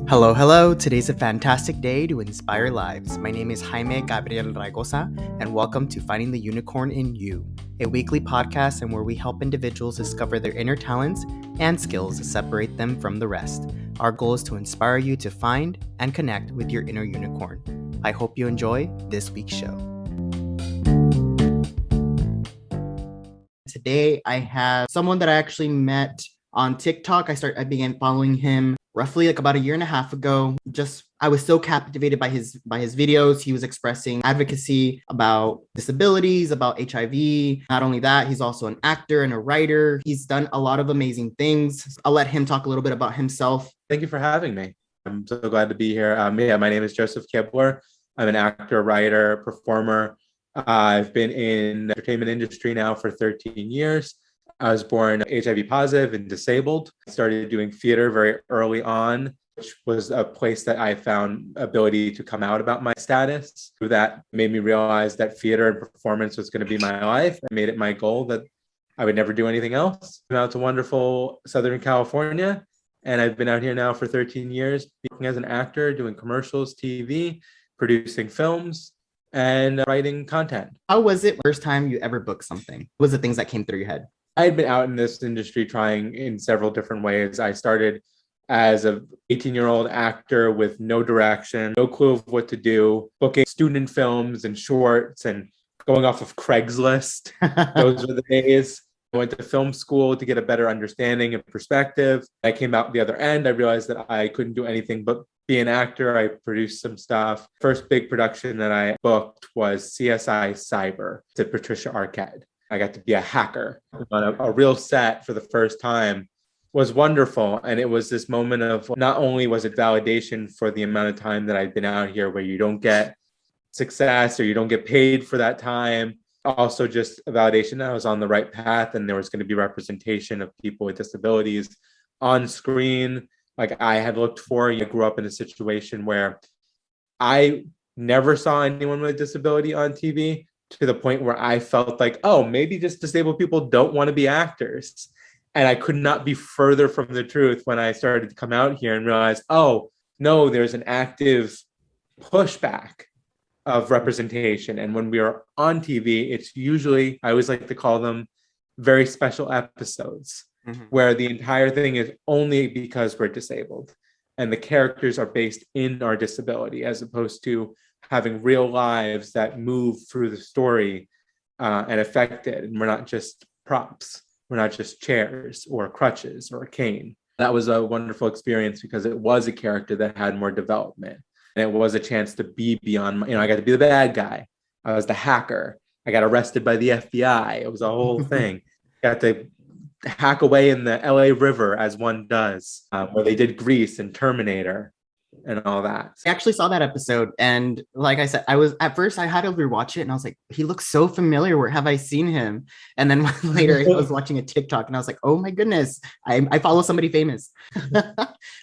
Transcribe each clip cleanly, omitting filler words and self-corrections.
Hello, hello. Today's a fantastic day to inspire lives. My name is Jaime G, Raygoza, and welcome to Finding the Unicorn in You, a weekly podcast and where we help individuals discover their inner talents and skills that separate them from the rest. Our goal is to inspire you to find and connect with your inner unicorn. I hope you enjoy this week's show. Today, I have someone that I actually met on TikTok. I began following him roughly like about a year and a half ago. I was so captivated by his videos. He was expressing advocacy about disabilities, about HIV. Not only that, he's also an actor and a writer. He's done a lot of amazing things. I'll let him talk a little bit about himself. Thank you for having me. I'm so glad to be here. My name is Joseph Kibler. I'm an actor, writer, performer. I've been in the entertainment industry now for 13 years. I was born HIV positive and disabled. I started doing theater very early on, which was a place that I found ability to come out about my status. That made me realize that theater and performance was going to be my life. I made it my goal that I would never do anything else. I'm out to wonderful Southern California, and I've been out here now for 13 years, working as an actor, doing commercials, TV, producing films, and writing content. How was it first time you ever booked something? What was the things that came through your head? I had been out in this industry trying in several different ways. I started as an 18-year-old actor with no direction, no clue of what to do, booking student films and shorts and going off of Craigslist. Those were the days. I went to film school to get a better understanding and perspective. I came out the other end. I realized that I couldn't do anything but be an actor. I produced some stuff. First big production that I booked was CSI Cyber to Patricia Arquette. I got to be a hacker on a real set for the first time. Was wonderful. And it was this moment of not only was it validation for the amount of time that I'd been out here where you don't get success or you don't get paid for that time, also just a validation that I was on the right path and there was going to be representation of people with disabilities on screen like I had looked for. I grew up in a situation where I never saw anyone with a disability on TV, to the point where I felt like, oh, maybe just disabled people don't want to be actors. And I could not be further from the truth when I started to come out here and realize, oh, no, there's an active pushback of representation. And when we are on TV, it's usually, I always like to call them very special episodes, where the entire thing is only because we're disabled. And the characters are based in our disability, as opposed to having real lives that move through the story and affect it. And we're not just props. We're not just chairs or crutches or a cane. That was a wonderful experience because it was a character that had more development. And it was a chance to be beyond, I got to be the bad guy. I was the hacker. I got arrested by the FBI. It was a whole thing. Got to hack away in the LA River as one does, where they did Grease and Terminator and all that. I actually saw that episode, and like I said, I had to rewatch it, and I was like, he looks so familiar. Where have I seen him? And then later I was watching a TikTok, and I was like, oh my goodness, I follow somebody famous.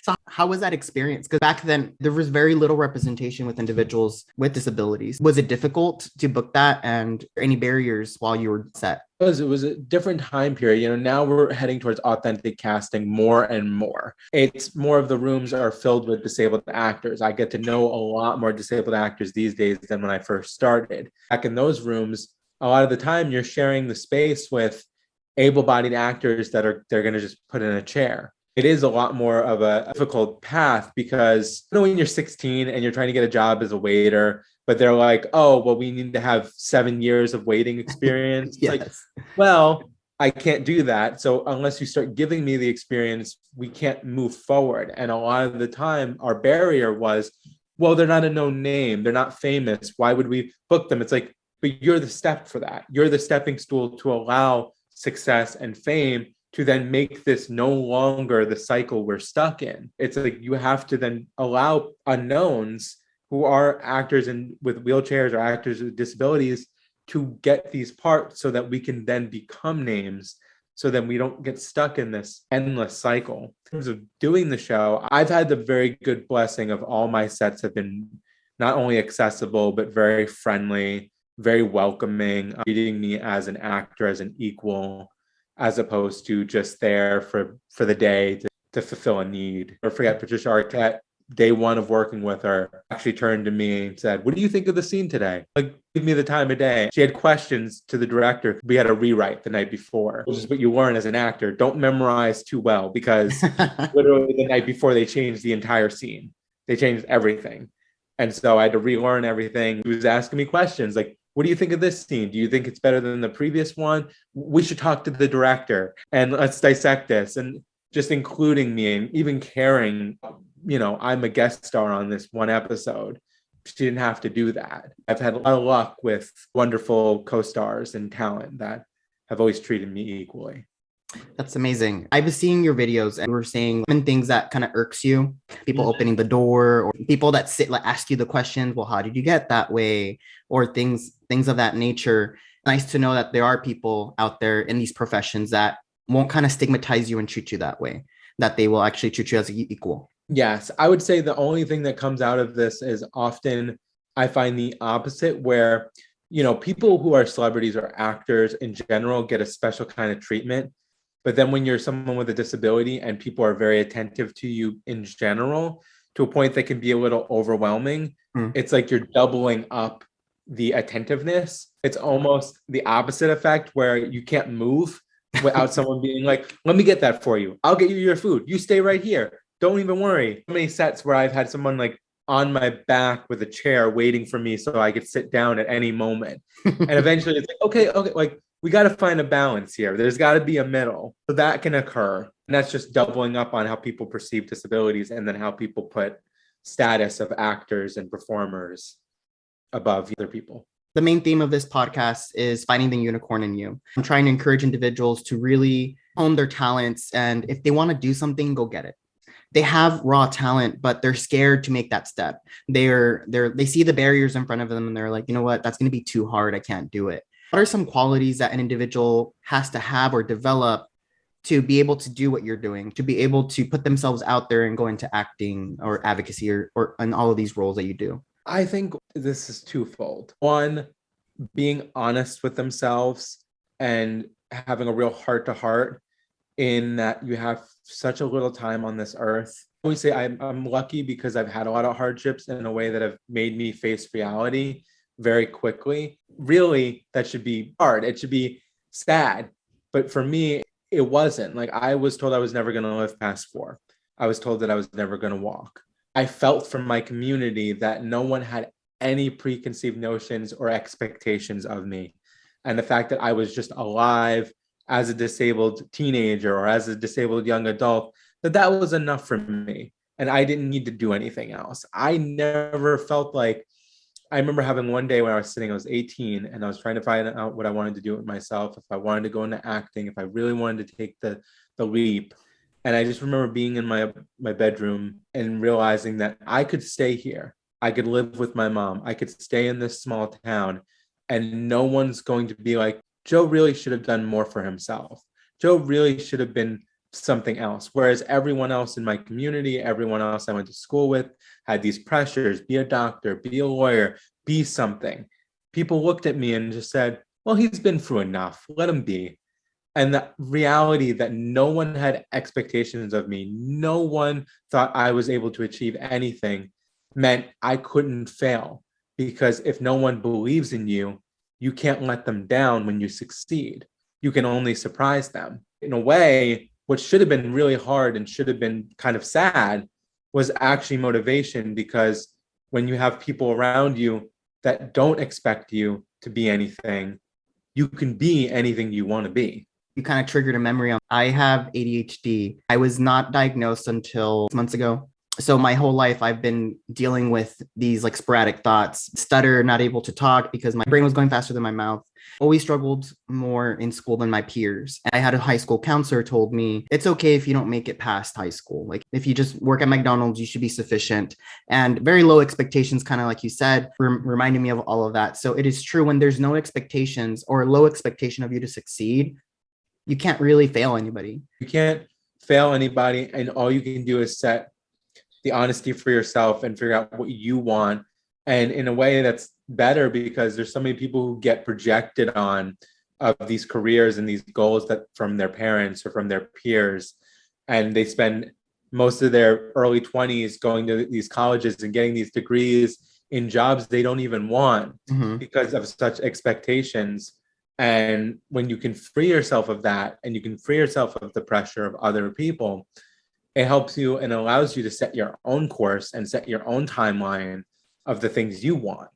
So how was that experience? Because back then there was very little representation with individuals with disabilities. Was it difficult to book that, and any barriers while you were set? It was a different time period. Now we're heading towards authentic casting more and more. It's more of the rooms are filled with disabled actors. I get to know a lot more disabled actors these days than when I first started. Back in those rooms, a lot of the time you're sharing the space with able-bodied actors that they're going to just put in a chair. It is a lot more of a difficult path because when you're 16 and you're trying to get a job as a waiter, but they're like, oh, well, we need to have 7 years of waiting experience. Yes. Like, well, I can't do that. So unless you start giving me the experience, we can't move forward. And a lot of the time, our barrier was, well, they're not a known name. They're not famous. Why would we book them? It's like, but you're the step for that. You're the stepping stool to allow success and fame to then make this no longer the cycle we're stuck in. It's like you have to then allow unknowns who are actors with wheelchairs or actors with disabilities to get these parts so that we can then become names, so that we don't get stuck in this endless cycle. In terms of doing the show, I've had the very good blessing of all my sets have been not only accessible, but very friendly, very welcoming, treating me as an actor, as an equal, as opposed to just there for the day to fulfill a need. Or forget Patricia Arquette day one of working with her, actually turned to me and said, "What do you think of the scene today? Like, give me the time of day." She had questions to the director. We had a rewrite the night before, which is what you learn as an actor. Don't memorize too well, because literally the night before they changed the entire scene. They changed everything. And so I had to relearn everything. He was asking me questions like, "What do you think of this scene? Do you think it's better than the previous one? We should talk to the director and let's dissect this." And just including me and even caring, I'm a guest star on this one episode. She didn't have to do that. I've had a lot of luck with wonderful co-stars and talent that have always treated me equally. That's amazing. I was seeing your videos and you were saying things that kind of irks you, people opening the door or people that ask you the questions, well, how did you get that way? Or things of that nature. Nice to know that there are people out there in these professions that won't kind of stigmatize you and treat you that way, that they will actually treat you as equal. Yes, I would say the only thing that comes out of this is often I find the opposite, where, people who are celebrities or actors in general get a special kind of treatment. But then when you're someone with a disability and people are very attentive to you in general, to a point that can be a little overwhelming, it's like you're doubling up the attentiveness. It's almost the opposite effect where you can't move without someone being like, "Let me get that for you. I'll get you your food. You stay right here. Don't even worry." So many sets where I've had someone like on my back with a chair waiting for me so I could sit down at any moment. And eventually it's like, okay, like we got to find a balance here. There's got to be a middle. So that can occur. And that's just doubling up on how people perceive disabilities and then how people put status of actors and performers above other people. The main theme of this podcast is finding the unicorn in you. I'm trying to encourage individuals to really hone their talents. And if they want to do something, go get it. They have raw talent, but they're scared to make that step. They see the barriers in front of them and they're like, you know what, that's going to be too hard. I can't do it. What are some qualities that an individual has to have or develop to be able to do what you're doing, to be able to put themselves out there and go into acting or advocacy or in all of these roles that you do? I think this is twofold. One, being honest with themselves and having a real heart to heart in that you have such a little time on this earth. I always say I'm lucky because I've had a lot of hardships in a way that have made me face reality very quickly. Really, that should be hard. It should be sad. But for me, it wasn't. Like, I was told I was never going to live past 4. I was told that I was never going to walk. I felt from my community that no one had any preconceived notions or expectations of me. And the fact that I was just alive as a disabled teenager or as a disabled young adult, that was enough for me. And I didn't need to do anything else. I never felt like, I remember having one day when I was 18 and I was trying to find out what I wanted to do with myself, if I wanted to go into acting, if I really wanted to take the leap. And I just remember being in my bedroom and realizing that I could stay here. I could live with my mom. I could stay in this small town and no one's going to be like, Joe really should have done more for himself. Joe really should have been something else. Whereas everyone else in my community, everyone else I went to school with had these pressures, be a doctor, be a lawyer, be something. People looked at me and just said, well, he's been through enough. Let him be. And the reality that no one had expectations of me, no one thought I was able to achieve anything, meant I couldn't fail. Because if no one believes in you, you can't let them down when you succeed. You can only surprise them. In a way, what should have been really hard and should have been kind of sad was actually motivation, because when you have people around you that don't expect you to be anything, you can be anything you want to be. You kind of triggered a memory on. I have ADHD. I was not diagnosed until months ago. So my whole life I've been dealing with these like sporadic thoughts, stutter, not able to talk because my brain was going faster than my mouth. Always struggled more in school than my peers. I had a high school counselor told me, it's okay if you don't make it past high school. Like if you just work at McDonald's, you should be sufficient. And very low expectations, kind of like you said, reminding me of all of that. So it is true, when there's no expectations or low expectation of you to succeed, you can't really fail anybody. You can't fail anybody. And all you can do is set the honesty for yourself and figure out what you want. And in a way that's better, because there's so many people who get projected on of these careers and these goals that from their parents or from their peers. And they spend most of their early 20s going to these colleges and getting these degrees in jobs they don't even want because of such expectations. And when you can free yourself of that and you can free yourself of the pressure of other people, it helps you and allows you to set your own course and set your own timeline of the things you want.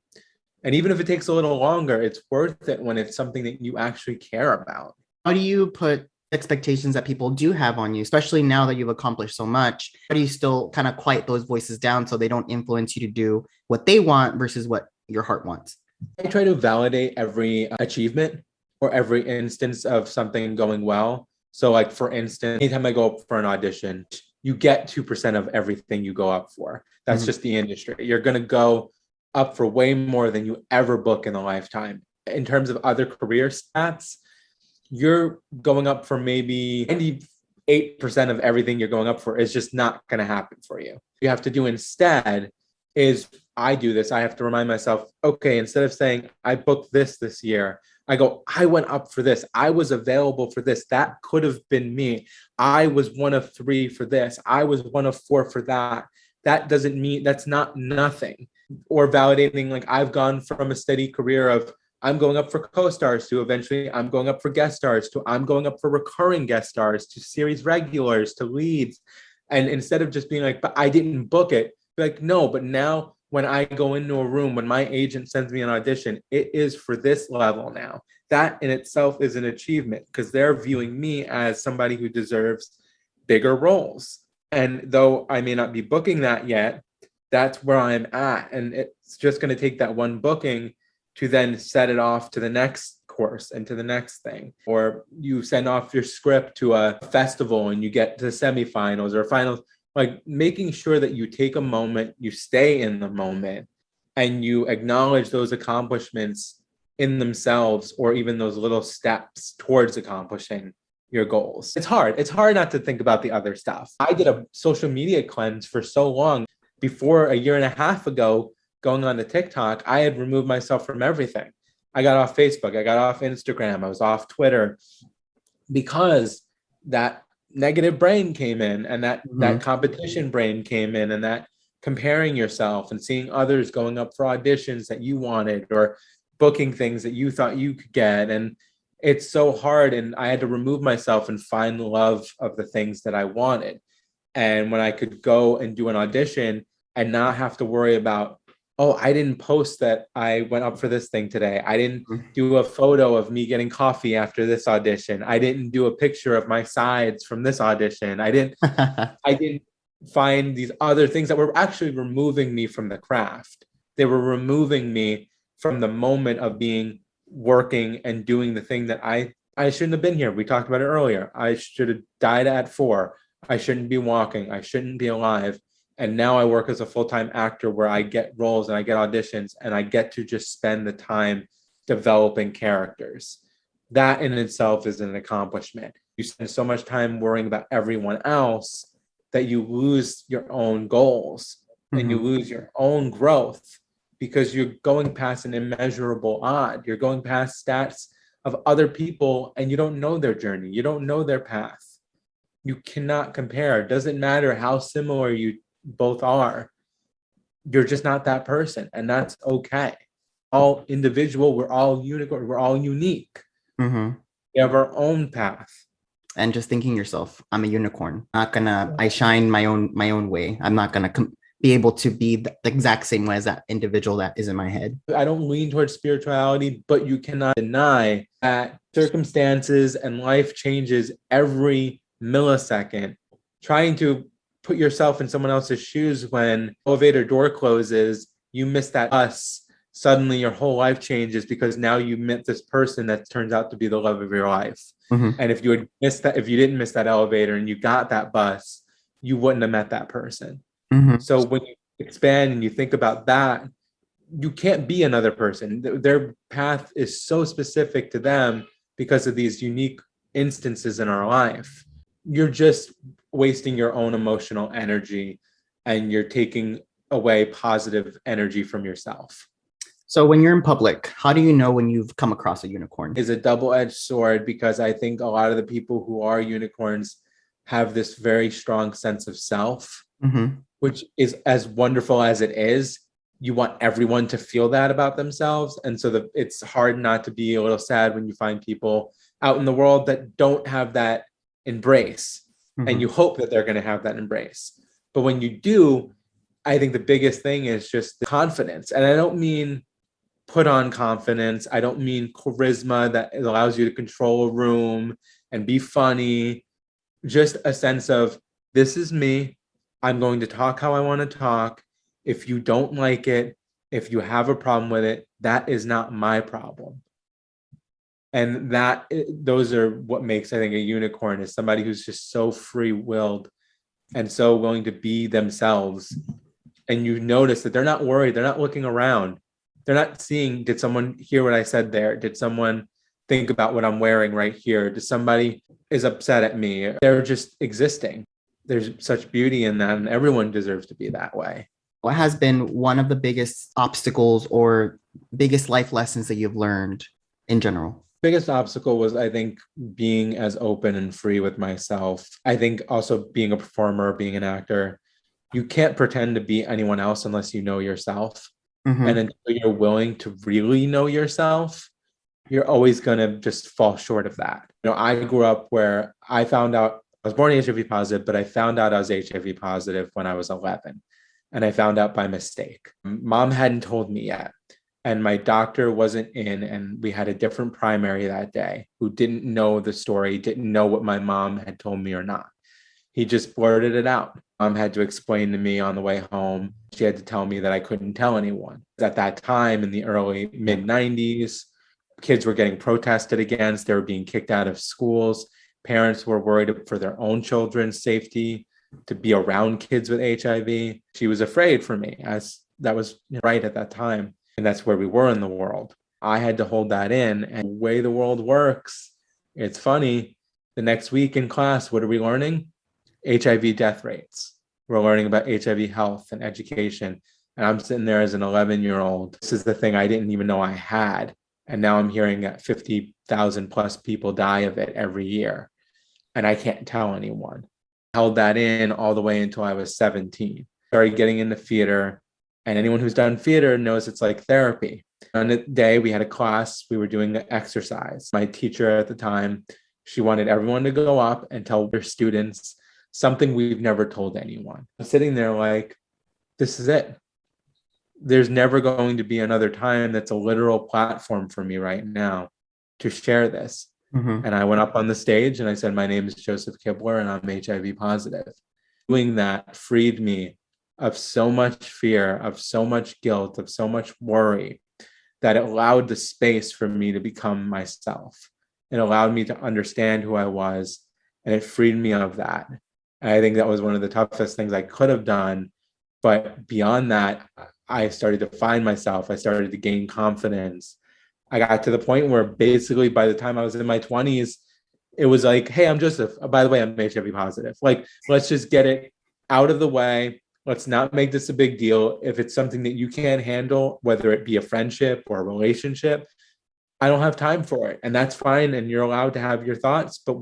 And even if it takes a little longer, it's worth it when it's something that you actually care about. How do you put expectations that people do have on you, especially now that you've accomplished so much? How do you still kind of quiet those voices down so they don't influence you to do what they want versus what your heart wants? I try to validate every achievement or every instance of something going well. So like, for instance, anytime I go up for an audition, you get 2% of everything you go up for. That's just the industry. You're going to go up for way more than you ever book in a lifetime. In terms of other career stats, you're going up for maybe 98% of everything you're going up for is just not going to happen for you. You have to do instead is, I do this, I have to remind myself, okay, instead of saying I booked this year, I go, I went up for this. I was available for this. That could have been me. I was one of 3 for this. I was one of 4 for that. That doesn't mean, that's not nothing. Or validating, like, I've gone from a steady career of I'm going up for co-stars to eventually I'm going up for guest stars to I'm going up for recurring guest stars to series regulars to leads. And instead of just being like, but I didn't book it, be like, no, but now when I go into a room, when my agent sends me an audition, it is for this level now. That in itself is an achievement because they're viewing me as somebody who deserves bigger roles. And though I may not be booking that yet, that's where I'm at. And it's just going to take that one booking to then set it off to the next course and to the next thing. Or you send off your script to a festival and you get to the semifinals or finals. Like, making sure that you take a moment, you stay in the moment, and you acknowledge those accomplishments in themselves, or even those little steps towards accomplishing your goals. It's hard. It's hard not to think about the other stuff. I did a social media cleanse for so long. Before a year and a half ago, going on to TikTok, I had removed myself from everything. I got off Facebook. I got off Instagram. I was off Twitter because that negative brain came in, and that competition brain came in, and that comparing yourself and seeing others going up for auditions that you wanted or booking things that you thought you could get. And it's so hard. And I had to remove myself and find the love of the things that I wanted. And when I could go and do an audition and not have to worry about, oh, I didn't post that I went up for this thing today. I didn't do a photo of me getting coffee after this audition. I didn't do a picture of my sides from this audition. I didn't find these other things that were actually removing me from the craft. They were removing me from the moment of being working and doing the thing that I shouldn't have been here. We talked about it earlier. I should have died at 4. I shouldn't be walking. I shouldn't be alive. And now I work as a full-time actor where I get roles and I get auditions and I get to just spend the time developing characters. That in itself is an accomplishment. You spend so much time worrying about everyone else that you lose your own goals and you lose your own growth because you're going past an immeasurable odd. You're going past stats of other people and you don't know their journey. You don't know their path. You cannot compare. It doesn't matter how similar you both are. You're just not that person, and that's okay. All individual, we're all unicorn, we're all unique. We have our own path. And just thinking yourself, I'm a unicorn. I shine my own way. I'm not gonna be able to be the exact same way as that individual that is in my head. I don't lean towards spirituality, but you cannot deny that circumstances and life changes every millisecond. Trying to put yourself in someone else's shoes when elevator door closes, you miss that bus, suddenly your whole life changes because now you met this person that turns out to be the love of your life. And if you had missed that, if you didn't miss that elevator and you got that bus, you wouldn't have met that person. So when you expand and you think about that, you can't be another person. Their path is so specific to them because of these unique instances in our life. You're just wasting your own emotional energy and you're taking away positive energy from yourself. So when you're in public, how do you know when you've come across a unicorn? Is a double-edged sword because I think a lot of the people who are unicorns have this very strong sense of self, Mm-hmm. which is as wonderful as it is. You want everyone to feel that about themselves. And so it's hard not to be a little sad when you find people out in the world that don't have that embrace. And Mm-hmm. you hope that they're going to have that embrace. But when you do, I think the biggest thing is just the confidence. And I don't mean put on confidence. I don't mean charisma that allows you to control a room and be funny. Just a sense of, this is me. I'm going to talk how I want to talk. If you don't like it, if you have a problem with it, that is not my problem. And those are what makes, I think, a unicorn, is somebody who's just so free-willed and so willing to be themselves. And you notice that they're not worried. They're not looking around. They're not seeing, did someone hear what I said there? Did someone think about what I'm wearing right here? Does somebody is upset at me? They're just existing. There's such beauty in that, and everyone deserves to be that way. What has been one of the biggest obstacles or biggest life lessons that you've learned in general? Biggest obstacle was, I think, being as open and free with myself. I think also being a performer, being an actor, you can't pretend to be anyone else unless you know yourself. Mm-hmm. And until you're willing to really know yourself, you're always going to just fall short of that. I grew up where I found out I was born HIV positive, but I found out I was HIV positive when I was 11. And I found out by mistake. Mom hadn't told me yet. And my doctor wasn't in, and we had a different primary that day who didn't know the story, didn't know what my mom had told me or not. He just blurted it out. Mom had to explain to me on the way home. She had to tell me that I couldn't tell anyone. At that time, in the early mid-90s, kids were getting protested against. They were being kicked out of schools. Parents were worried for their own children's safety to be around kids with HIV. She was afraid for me, as that was right at that time. And that's where we were in the world. I had to hold that in. And the way the world works, it's funny. The next week in class, what are we learning? HIV death rates. We're learning about HIV health and education. And I'm sitting there as an 11-year-old. This is the thing I didn't even know I had. And now I'm hearing that 50,000 plus people die of it every year. And I can't tell anyone. Held that in all the way until I was 17. Started getting into theater. And anyone who's done theater knows it's like therapy. On the day we had a class, we were doing an exercise. My teacher at the time, she wanted everyone to go up and tell their students something we've never told anyone. I'm sitting there like, this is it. There's never going to be another time that's a literal platform for me right now to share this. Mm-hmm. And I went up on the stage and I said, my name is Joseph Kibler and I'm HIV positive. Doing that freed me of so much fear, of so much guilt, of so much worry, that it allowed the space for me to become myself. It allowed me to understand who I was, and it freed me of that. And I think that was one of the toughest things I could have done. But beyond that, I started to find myself. I started to gain confidence. I got to the point where basically by the time I was in my 20s, it was like, hey, I'm Joseph. Oh, by the way, I'm HIV positive. Like, let's just get it out of the way. Let's not make this a big deal. If it's something that you can't handle, whether it be a friendship or a relationship, I don't have time for it. And that's fine. And you're allowed to have your thoughts, but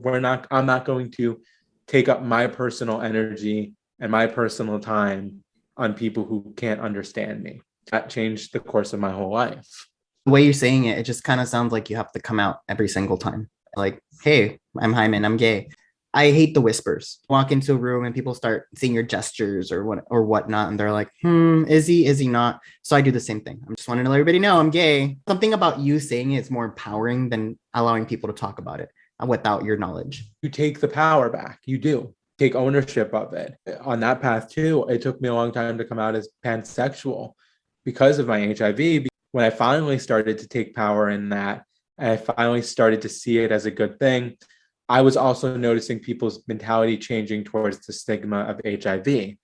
I'm not going to take up my personal energy and my personal time on people who can't understand me. That changed the course of my whole life. The way you're saying it, it just kind of sounds like you have to come out every single time. Like, hey, I'm Jaime, I'm gay. I hate the whispers. Walk into a room and people start seeing your gestures or whatnot, and they're like, is he not? So I do the same thing. I'm just wanting to let everybody know I'm gay. Something about you saying it is more empowering than allowing people to talk about it without your knowledge. You take the power back. You do. Take ownership of it. On that path too, it took me a long time to come out as pansexual because of my HIV. When I finally started to take power in that, and I finally started to see it as a good thing, I was also noticing people's mentality changing towards the stigma of HIV.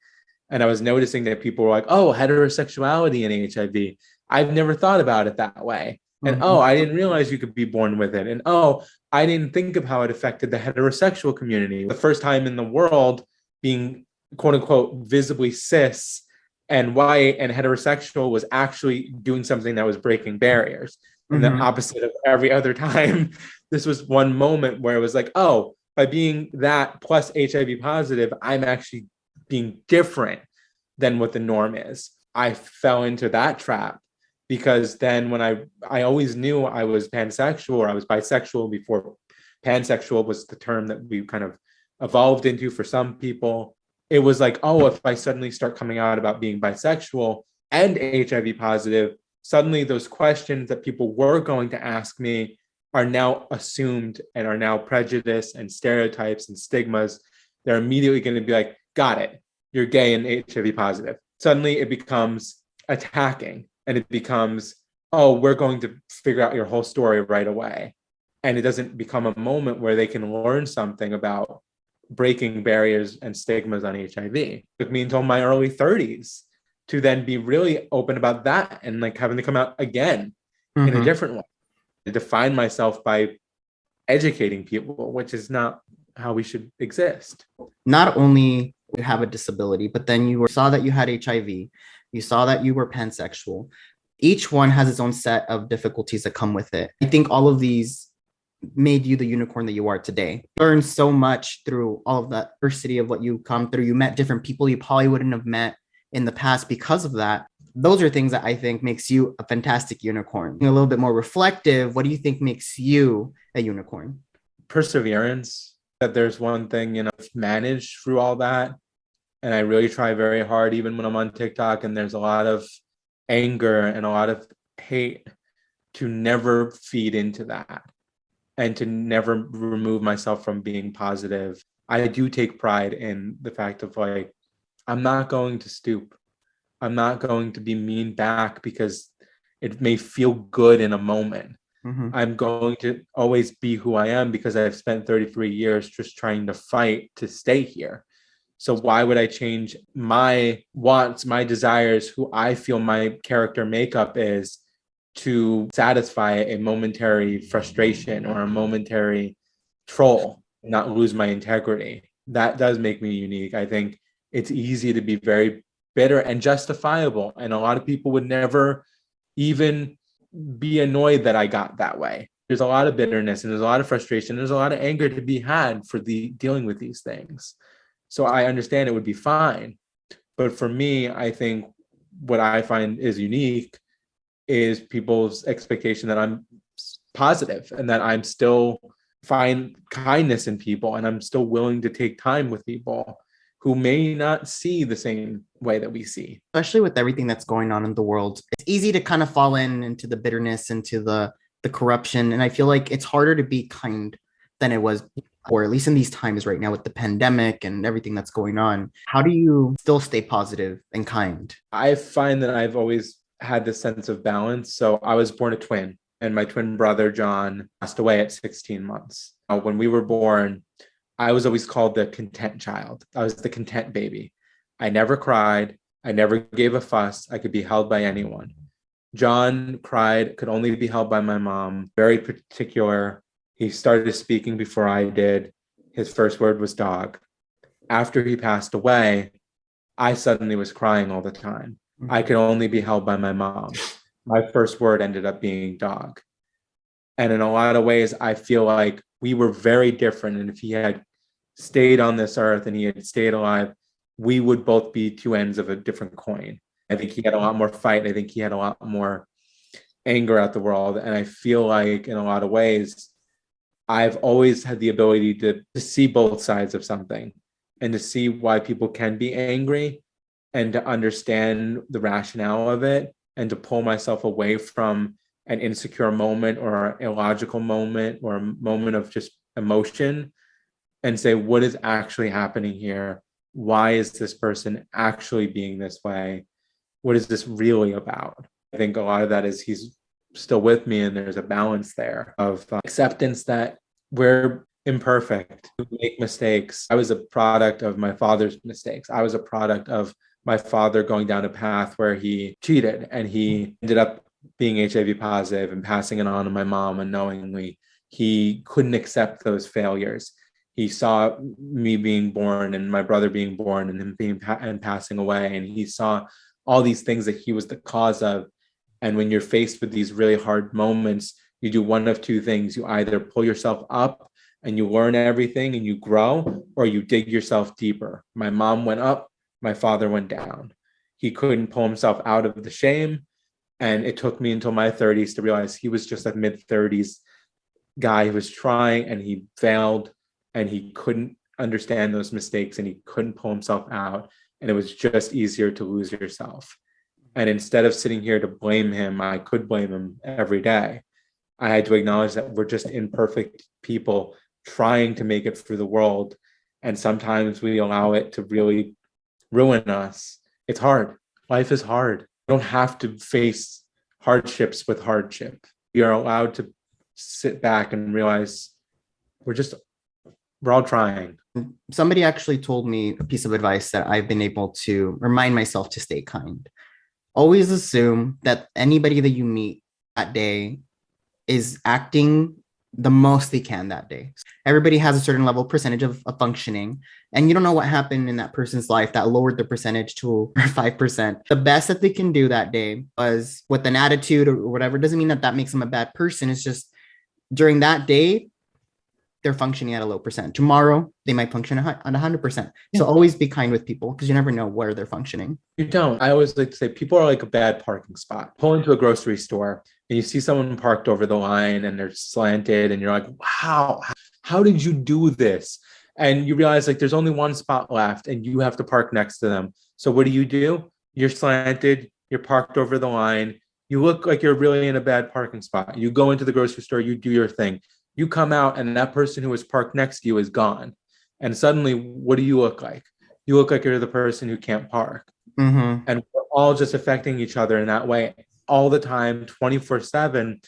And I was noticing that people were like, oh, heterosexuality and HIV. I've never thought about it that way. And oh, I didn't realize you could be born with it. And oh, I didn't think of how it affected the heterosexual community. The first time in the world being quote unquote visibly cis and white and heterosexual was actually doing something that was breaking barriers. And the opposite of every other time, this was one moment where it was like, oh, by being that plus HIV positive, I'm actually being different than what the norm is. I fell into that trap because then when I always knew I was pansexual or I was bisexual before pansexual was the term that we kind of evolved into for some people. It was like, oh, if I suddenly start coming out about being bisexual and HIV positive, suddenly those questions that people were going to ask me are now assumed and are now prejudice and stereotypes and stigmas. They're immediately going to be like, got it, you're gay and HIV positive. Suddenly it becomes attacking and it becomes, oh, we're going to figure out your whole story right away. And it doesn't become a moment where they can learn something about breaking barriers and stigmas on HIV. It took me until my early 30s to then be really open about that and like having to come out again in a different way. To define myself by educating people, which is not how we should exist. Not only you have a disability, but then you saw that you had HIV, you saw that you were pansexual. Each one has its own set of difficulties that come with it. I think all of these made you the unicorn that you are today. You learned so much through all of that diversity of what you come through. You met different people you probably wouldn't have met in the past because of that. Those are things that I think makes you a fantastic unicorn. A little bit more reflective, what do you think makes you a unicorn? Perseverance. That there's one thing, I've managed through all that. And I really try very hard, even when I'm on TikTok and there's a lot of anger and a lot of hate, to never feed into that and to never remove myself from being positive. I do take pride in the fact of like, I'm not going to stoop. I'm not going to be mean back because it may feel good in a moment. I'm going to always be who I am because I've spent 33 years just trying to fight to stay here. So why would I change my wants, my desires, who I feel my character makeup is, to satisfy a momentary frustration or a momentary troll, not lose my integrity? That does make me unique. I think it's easy to be very bitter and justifiable. And a lot of people would never even be annoyed that I got that way. There's a lot of bitterness and there's a lot of frustration. There's a lot of anger to be had for dealing with these things. So I understand it would be fine. But for me, I think what I find is unique is people's expectation that I'm positive and that I'm still find kindness in people and I'm still willing to take time with people who may not see the same way that we see. Especially with everything that's going on in the world, it's easy to kind of fall into the bitterness, into the corruption. And I feel like it's harder to be kind than it was, or at least in these times right now with the pandemic and everything that's going on. How do you still stay positive and kind? I find that I've always had this sense of balance. So I was born a twin, and my twin brother, John, passed away at 16 months. When we were born, I was always called the content child. I was the content baby. I never cried. I never gave a fuss. I could be held by anyone. John cried, could only be held by my mom. Very particular. He started speaking before I did. His first word was dog. After he passed away, I suddenly was crying all the time. I could only be held by my mom. My first word ended up being dog. And in a lot of ways, I feel like we were very different. And if he had stayed on this earth and he had stayed alive, we would both be two ends of a different coin. I think he had a lot more fight. I think he had a lot more anger at the world. And I feel like in a lot of ways, I've always had the ability to see both sides of something and to see why people can be angry and to understand the rationale of it and to pull myself away from an insecure moment or an illogical moment or a moment of just emotion and say, what is actually happening here? Why is this person actually being this way? What is this really about? I think a lot of that is he's still with me, and there's a balance there of acceptance that we're imperfect, we make mistakes. I was a product of my father's mistakes. I was a product of my father going down a path where he cheated and he ended up being HIV positive and passing it on to my mom unknowingly. He couldn't accept those failures. He saw me being born and my brother being born and him being and passing away. And he saw all these things that he was the cause of. And when you're faced with these really hard moments, you do one of two things. You either pull yourself up and you learn everything and you grow, or you dig yourself deeper. My mom went up, my father went down. He couldn't pull himself out of the shame. And it took me until my 30s to realize he was just a mid 30s guy who was trying and he failed and he couldn't understand those mistakes and he couldn't pull himself out. And it was just easier to lose yourself. And instead of sitting here to blame him, I could blame him every day. I had to acknowledge that we're just imperfect people trying to make it through the world. And sometimes we allow it to really ruin us. It's hard. Life is hard. You don't have to face hardships with hardship. You are allowed to sit back and realize we're all trying. Somebody actually told me a piece of advice that I've been able to remind myself to stay kind. Always assume that anybody that you meet that day is acting the most they can that day. Everybody has a certain level percentage of functioning, and you don't know what happened in that person's life that lowered the percentage to 5%. The best that they can do that day was with an attitude or whatever. Doesn't mean that that makes them a bad person. It's just during that day, they're functioning at a low percent. Tomorrow, they might function at 100%. So always be kind with people because you never know where they're functioning. You don't. I always like to say people are like a bad parking spot. Pull into a grocery store and you see someone parked over the line and they're slanted and you're like, wow, how did you do this? And you realize like there's only one spot left and you have to park next to them. So what do? You're slanted, you're parked over the line. You look like you're really in a bad parking spot. You go into the grocery store, you do your thing. You come out and that person who was parked next to you is gone. And suddenly, what do you look like? You look like you're the person who can't park. Mm-hmm. And we're all just affecting each other in that way all the time, 24/7.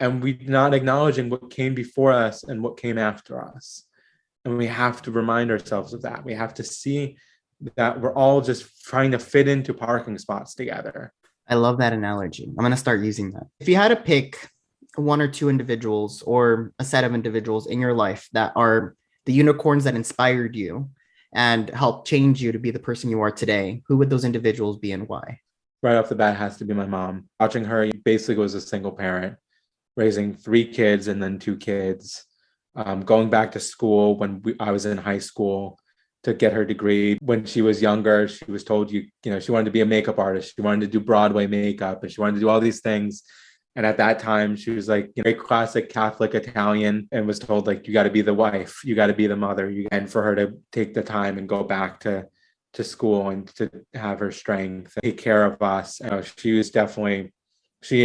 And we're not acknowledging what came before us and what came after us. And we have to remind ourselves of that. We have to see that we're all just trying to fit into parking spots together. I love that analogy. I'm going to start using that. If you had to pick one or two individuals or a set of individuals in your life that are the unicorns that inspired you and helped change you to be the person you are today, who would those individuals be and why? Right off the bat has to be my mom. Watching her basically was a single parent, raising 3 kids and then 2 kids, going back to school when I was in high school to get her degree. When she was younger, she was told, she wanted to be a makeup artist. She wanted to do Broadway makeup and she wanted to do all these things. And at that time, she was like, very classic Catholic Italian and was told, like, you got to be the wife, you got to be the mother. And for her to take the time and go back to school and to have her strength, take care of us. She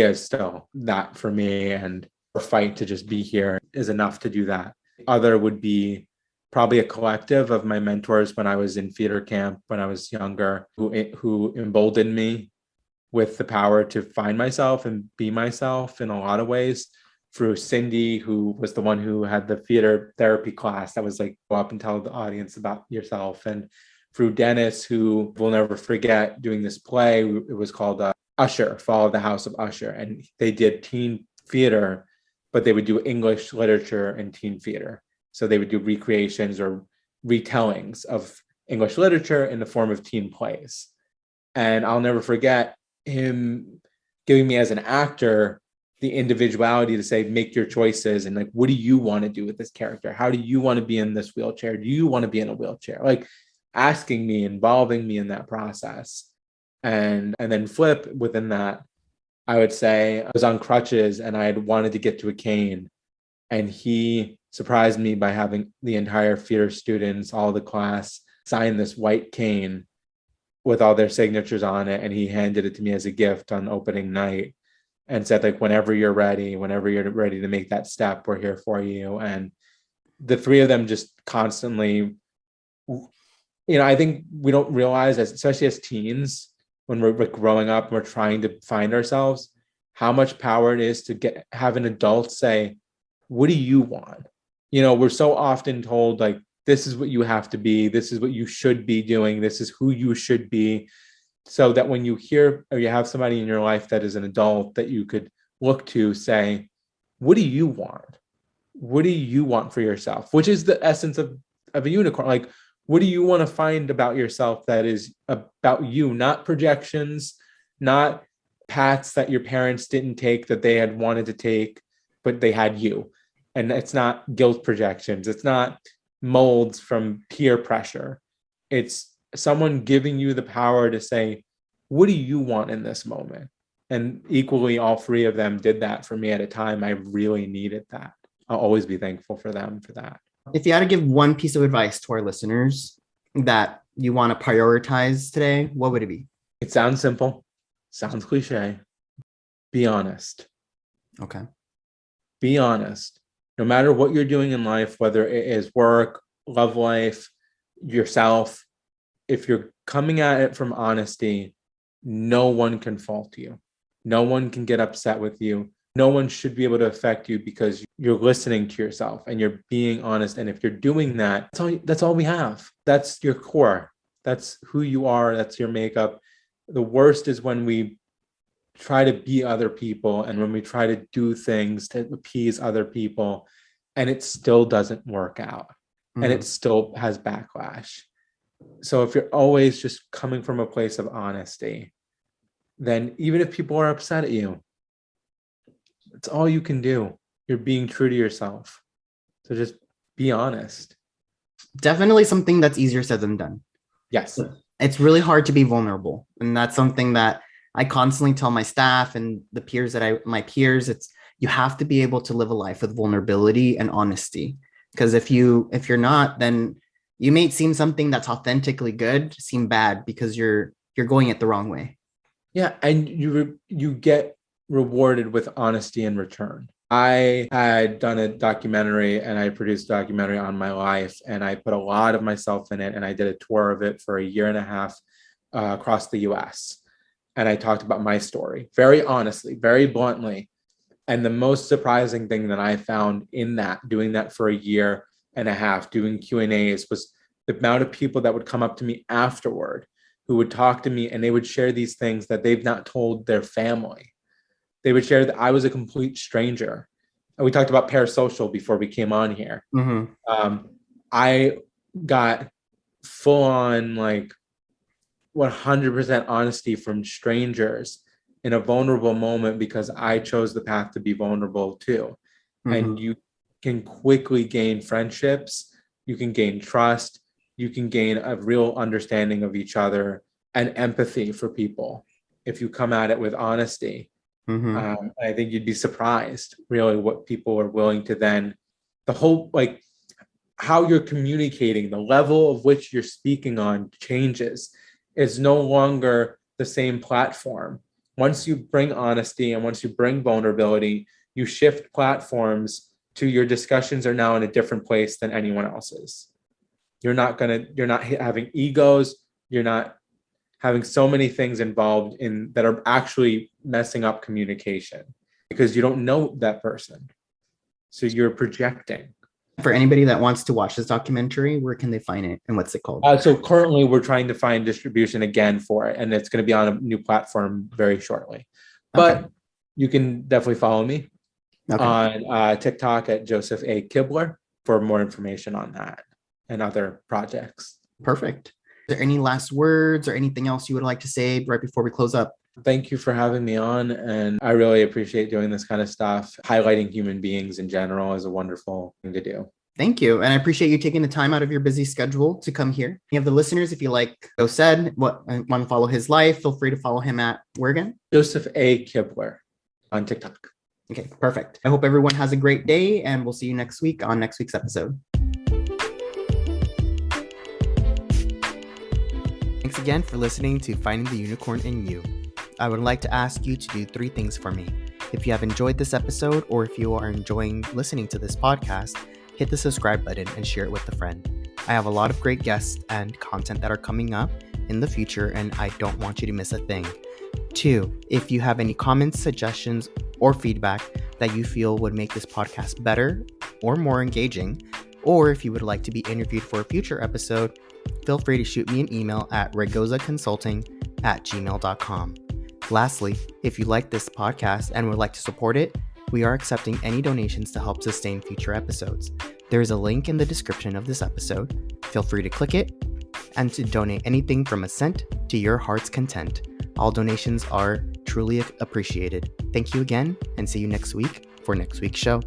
is still that for me. And her fight to just be here is enough to do that. Other would be probably a collective of my mentors when I was in theater camp, when I was younger, who emboldened me with the power to find myself and be myself in a lot of ways. Through Cindy, who was the one who had the theater therapy class that was like, go up and tell the audience about yourself. And through Dennis, who we'll never forget, doing this play. It was called Usher, Fall of the House of Usher. And they did teen theater, but they would do English literature and teen theater. So they would do recreations or retellings of English literature in the form of teen plays. And I'll never forget him giving me as an actor the individuality to say, make your choices. And like, what do you want to do with this character? How do you want to be in this wheelchair? Do you want to be in a wheelchair? Like asking me, involving me in that process. And then flip within that, I would say I was on crutches and I had wanted to get to a cane. And he surprised me by having the entire theater students, all the class, sign this white cane with all their signatures on it. And he handed it to me as a gift on opening night and said, like, whenever you're ready to make that step, we're here for you. And the 3 of them just constantly, I think we don't realize, especially as teens, when we're growing up and we're trying to find ourselves, how much power it is to have an adult say, what do you want? We're so often told, like, this is what you have to be. This is what you should be doing. This is who you should be. So that when you hear or you have somebody in your life that is an adult that you could look to, say, what do you want? What do you want for yourself? Which is the essence of a unicorn. Like, what do you want to find about yourself that is about you, not projections, not paths that your parents didn't take that they had wanted to take, but they had you. And it's not guilt projections. It's not molds from peer pressure. It's someone giving you the power to say, what do you want in this moment? And equally, all three of them did that for me at a time I really needed that. I'll always be thankful for them for that. If you had to give one piece of advice to our listeners that you want to prioritize today, what would it be? It sounds simple, sounds cliche. Be honest. Okay. Be honest. No matter what you're doing in life, whether it is work, love life, yourself, if you're coming at it from honesty, no one can fault you. No one can get upset with you. No one should be able to affect you because you're listening to yourself and you're being honest. And if you're doing that, that's all we have. That's your core. That's who you are. That's your makeup. The worst is when we try to be other people and when we try to do things to appease other people and it still doesn't work out and it still has backlash. So if you're always just coming from a place of honesty, then even if people are upset at you, it's all you can do. You're being true to yourself. So just be honest. Definitely something that's easier said than done. Yes. It's really hard to be vulnerable. And that's something that I constantly tell my staff and the peers my peers, it's you have to be able to live a life with vulnerability and honesty. Because if you're not, then you may seem something that's authentically good seem bad because you're going it the wrong way. Yeah, and you get rewarded with honesty in return. I had done a documentary and I produced a documentary on my life and I put a lot of myself in it and I did a tour of it for a year and a half across the US. And I talked about my story very honestly, very bluntly. And the most surprising thing that I found in that, doing that for a year and a half, doing Q&As, was the amount of people that would come up to me afterward who would talk to me and they would share these things that they've not told their family. They would share that I was a complete stranger. And we talked about parasocial before we came on here. I got full on like 100% honesty from strangers in a vulnerable moment because I chose the path to be vulnerable too. And you can quickly gain friendships, you can gain trust, you can gain a real understanding of each other and empathy for people if you come at it with honesty. I think you'd be surprised really what people are willing to then, the whole like how you're communicating, the level of which you're speaking on changes. It's no longer the same platform. Once you bring honesty and once you bring vulnerability, you shift platforms to your discussions are now in a different place than anyone else's. You're not having egos. You're not having so many things involved in that are actually messing up communication because you don't know that person. So you're projecting. For anybody that wants to watch this documentary, where can they find it and what's it called? So currently we're trying to find distribution again for it, and it's going to be on a new platform very shortly. But you can definitely follow me on TikTok at Joseph A. Kibler for more information on that and other projects. Perfect. Is there any last words or anything else you would like to say right before we close up? Thank you for having me on. And I really appreciate doing this kind of stuff. Highlighting human beings in general is a wonderful thing to do. Thank you. And I appreciate you taking the time out of your busy schedule to come here. Any of the listeners, if you like Joe said, want to follow his life, feel free to follow him at where again? Joseph A. Kibler on TikTok. Okay, perfect. I hope everyone has a great day and we'll see you next week on next week's episode. Thanks again for listening to Finding the Unicorn in You. I would like to ask you to do 3 things for me. If you have enjoyed this episode or if you are enjoying listening to this podcast, hit the subscribe button and share it with a friend. I have a lot of great guests and content that are coming up in the future and I don't want you to miss a thing. 2, if you have any comments, suggestions, or feedback that you feel would make this podcast better or more engaging, or if you would like to be interviewed for a future episode, feel free to shoot me an email at raygozaconsulting@gmail.com. Lastly, if you like this podcast and would like to support it, we are accepting any donations to help sustain future episodes. There is a link in the description of this episode. Feel free to click it and to donate anything from a cent to your heart's content. All donations are truly appreciated. Thank you again and see you next week for next week's show.